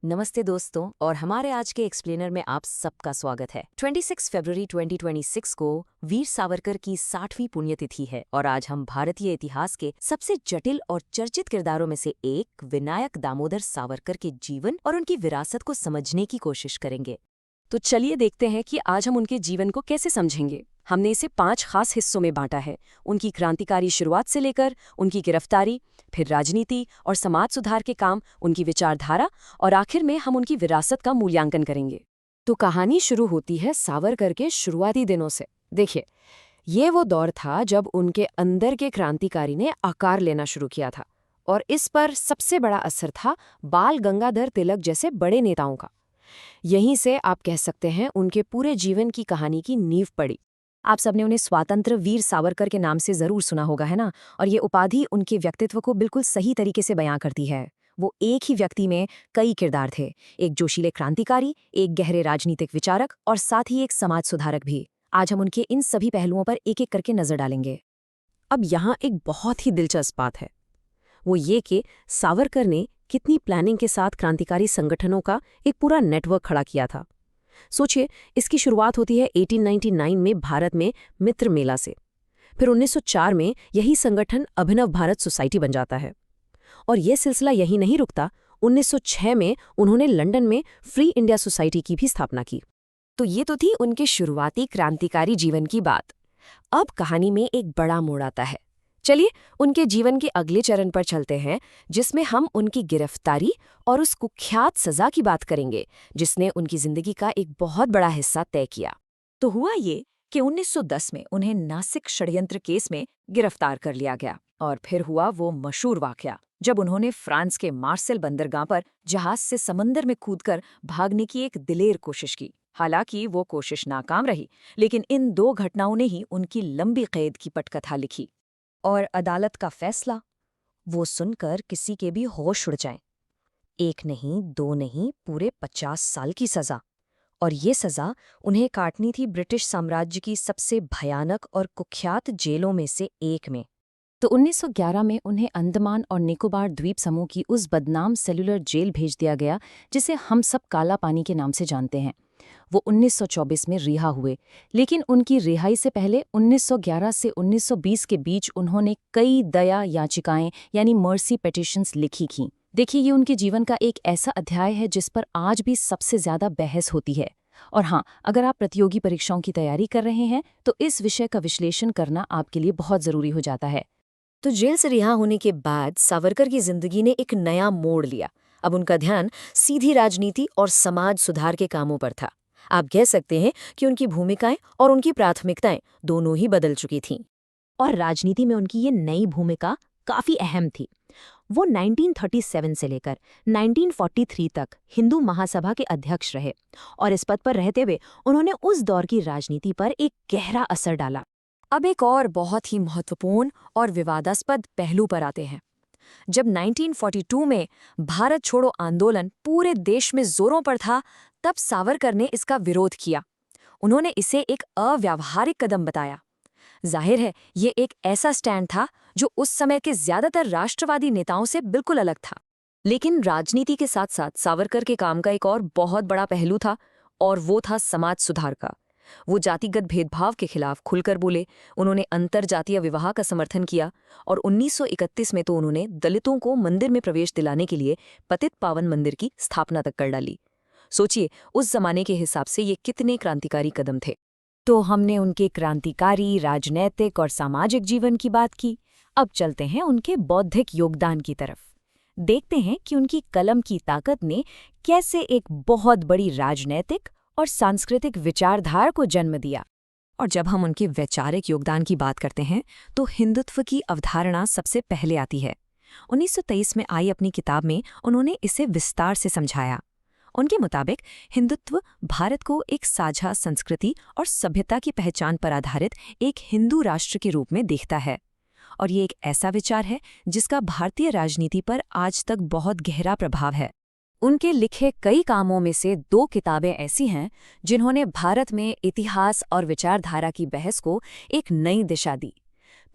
नमस्ते दोस्तों और हमारे आज के एक्सप्लेनर में आप सबका स्वागत है। 26 फरवरी 2026 को वीर सावरकर की 60वीं पुण्यतिथि है और आज हम भारतीय इतिहास के सबसे जटिल और चर्चित किरदारों में से एक विनायक दामोदर सावरकर के जीवन और उनकी विरासत को समझने की कोशिश करेंगे। तो चलिए देखते हैं कि आज हम उनके जीवन को कैसे समझेंगे। हमने इसे 5 खास हिस्सों में बांटा है। उनकी क्रांतिकारी शुरुआत से लेकर उनकी गिरफ्तारी, फिर राजनीति और समाज सुधार के काम, उनकी विचारधारा और आखिर में हम उनकी विरासत का मूल्यांकन करेंगे। तो कहानी शुरू होती है सावरकर के शुरुआती दिनों से। देखिए, ये वो दौर था जब उनके अंदर के क्रांतिकारी ने आकार लेना शुरू किया था और इस पर सबसे बड़ा असर था बाल गंगाधर तिलक जैसे बड़े नेताओं का। यहीं से आप कह सकते हैं उनके पूरे जीवन की कहानी की नींव पड़ी। आप सबने उन्हें स्वातंत्र्य वीर सावरकर के नाम से जरूर सुना होगा, है ना? और ये उपाधि उनके व्यक्तित्व को बिल्कुल सही तरीके से बयां करती है। वो एक ही व्यक्ति में कई किरदार थे, एक जोशीले क्रांतिकारी, एक गहरे राजनीतिक विचारक और साथ ही एक समाज सुधारक भी। आज हम उनके इन सभी पहलुओं पर एक एक करके नजर डालेंगे। अब यहाँ एक बहुत ही दिलचस्प बात है, वो ये कि सावरकर ने कितनी प्लानिंग के साथ क्रांतिकारी संगठनों का एक पूरा नेटवर्क खड़ा किया था। सोचिए, इसकी शुरुआत होती है 1899 में भारत में मित्र मेला से। फिर 1904 में यही संगठन अभिनव भारत सोसाइटी बन जाता है और यह सिलसिला यही नहीं रुकता। 1906 में उन्होंने लंदन में फ्री इंडिया सोसाइटी की भी स्थापना की। तो ये तो थी उनके शुरुआती क्रांतिकारी जीवन की बात। अब कहानी में एक बड़ा मोड़ आता है। चलिए उनके जीवन के अगले चरण पर चलते हैं, जिसमें हम उनकी गिरफ्तारी और उस कुख्यात सजा की बात करेंगे जिसने उनकी जिंदगी का एक बहुत बड़ा हिस्सा तय किया। तो हुआ ये कि 1910 में उन्हें नासिक षड्यंत्र केस में गिरफ्तार कर लिया गया और फिर हुआ वो मशहूर वाकया जब उन्होंने फ्रांस के मार्सेल बंदरगाह पर जहाज से समंदर में कूदकर भागने की एक दिलेर कोशिश की। हालांकि वो कोशिश नाकाम रही, लेकिन इन 2 घटनाओं ने ही उनकी लंबी कैद की पटकथा लिखी। और अदालत का फैसला, वो सुनकर किसी के भी होश उड़ जाएं। 1 नहीं, 2 नहीं, पूरे 50 साल की सजा। और ये सजा उन्हें काटनी थी ब्रिटिश साम्राज्य की सबसे भयानक और कुख्यात जेलों में से एक में। तो 1911 में उन्हें अंडमान और निकोबार द्वीप समूह की उस बदनाम सेलुलर जेल भेज दिया गया जिसे हम सब काला पानी के नाम से जानते हैं। वो 1924 में रिहा हुए, लेकिन उनकी रिहाई से पहले 1911 से 1920 के बीच उन्होंने कई दया याचिकाएं यानी मर्सी पिटीशंस लिखी थीं। देखिए, ये उनके जीवन का एक ऐसा अध्याय है जिस पर आज भी सबसे ज्यादा बहस होती है। और हाँ, अगर आप प्रतियोगी परीक्षाओं की तैयारी कर रहे हैं तो इस विषय का विश्लेषण करना आपके लिए बहुत जरूरी हो जाता है। तो जेल से रिहा होने के बाद सावरकर की जिंदगी ने एक नया मोड़ लिया। अब उनका ध्यान सीधी राजनीति और समाज सुधार के कामों पर था। आप कह सकते हैं कि उनकी भूमिकाएं और उनकी प्राथमिकताएं दोनों ही बदल चुकी थीं। और राजनीति में उनकी ये नई भूमिका काफी अहम थी। वो 1937 से लेकर 1943 तक हिंदू महासभा के अध्यक्ष रहे और इस पद पर रहते हुए उन्होंने उस दौर की राजनीति पर एक गहरा असर डाला। अब एक और बहुत ही महत्वपूर्ण और विवादास्पद पहलू पर आते हैं। जब 1942 में भारत छोड़ो आंदोलन पूरे देश में जोरों पर था, तब सावरकर ने इसका विरोध किया। उन्होंने इसे एक अव्यावहारिक कदम बताया। जाहिर है, ये एक ऐसा स्टैंड था जो उस समय के ज्यादातर राष्ट्रवादी नेताओं से बिल्कुल अलग था। लेकिन राजनीति के साथ साथ सावरकर के काम का एक और बहुत बड़ा पहलू था और वो था समाज सुधार का। वो जातिगत भेदभाव के खिलाफ खुलकर बोले। उन्होंने अंतरजातीय विवाह का समर्थन किया और 1931 में तो उन्होंने दलितों को मंदिर में प्रवेश दिलाने के लिए पतित पावन मंदिर की स्थापना तक कर डाली। सोचिए, उस जमाने के हिसाब से ये कितने क्रांतिकारी कदम थे। तो हमने उनके क्रांतिकारी, राजनैतिक और सामाजिक जीवन की बात की। अब चलते हैं उनके बौद्धिक योगदान की तरफ। देखते हैं कि उनकी कलम की ताकत ने कैसे एक बहुत बड़ी राजनैतिक और सांस्कृतिक विचारधारा को जन्म दिया। और जब हम उनके वैचारिक योगदान की बात करते हैं तो हिंदुत्व की अवधारणा सबसे पहले आती है। 1923 में आई अपनी किताब में उन्होंने इसे विस्तार से समझाया। उनके मुताबिक हिंदुत्व भारत को एक साझा संस्कृति और सभ्यता की पहचान पर आधारित एक हिंदू राष्ट्र के रूप में देखता है। और ये एक ऐसा विचार है जिसका भारतीय राजनीति पर आज तक बहुत गहरा प्रभाव है। उनके लिखे कई कामों में से 2 किताबें ऐसी हैं जिन्होंने भारत में इतिहास और विचारधारा की बहस को एक नई दिशा दी।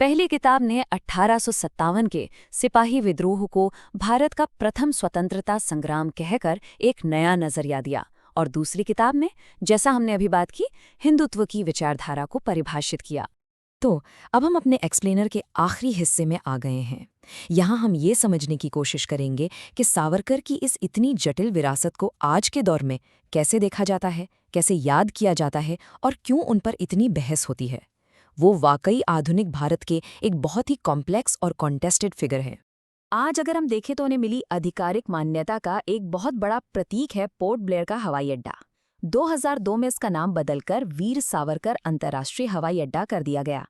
पहली किताब ने 1857 के सिपाही विद्रोह को भारत का प्रथम स्वतंत्रता संग्राम कहकर एक नया नजरिया दिया, और दूसरी किताब ने, जैसा हमने अभी बात की, हिंदुत्व की विचारधारा को परिभाषित किया। तो अब हम अपने एक्सप्लेनर के आखिरी हिस्से में आ गए हैं। यहाँ हम ये समझने की कोशिश करेंगे कि सावरकर की इस इतनी जटिल विरासत को आज के दौर में कैसे देखा जाता है, कैसे याद किया जाता है और क्यों उन पर इतनी बहस होती है। वो वाकई आधुनिक भारत के एक बहुत ही कॉम्प्लेक्स और कॉन्टेस्टेड फिगर है। आज अगर हम देखें तो उन्हें मिली आधिकारिक मान्यता का एक बहुत बड़ा प्रतीक है पोर्ट ब्लेयर का हवाई अड्डा। 2002 में इसका नाम बदलकर वीर सावरकर अंतर्राष्ट्रीय हवाई अड्डा कर दिया गया।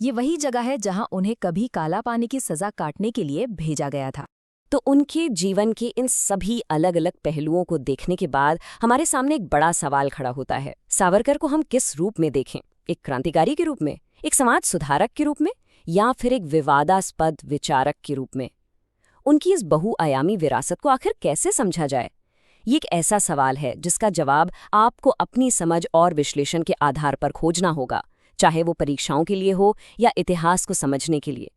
ये वही जगह है जहां उन्हें कभी काला पानी की सजा काटने के लिए भेजा गया था। तो उनके जीवन के इन सभी अलग अलग पहलुओं को देखने के बाद हमारे सामने एक बड़ा सवाल खड़ा होता है। सावरकर को हम किस रूप में देखें? एक क्रांतिकारी के रूप में, एक समाज सुधारक के रूप में, या फिर एक विवादास्पद विचारक के रूप में? उनकी इस बहुआयामी विरासत को आखिर कैसे समझा जाए? ये एक ऐसा सवाल है जिसका जवाब आपको अपनी समझ और विश्लेषण के आधार पर खोजना होगा, चाहे वो परीक्षाओं के लिए हो या इतिहास को समझने के लिए।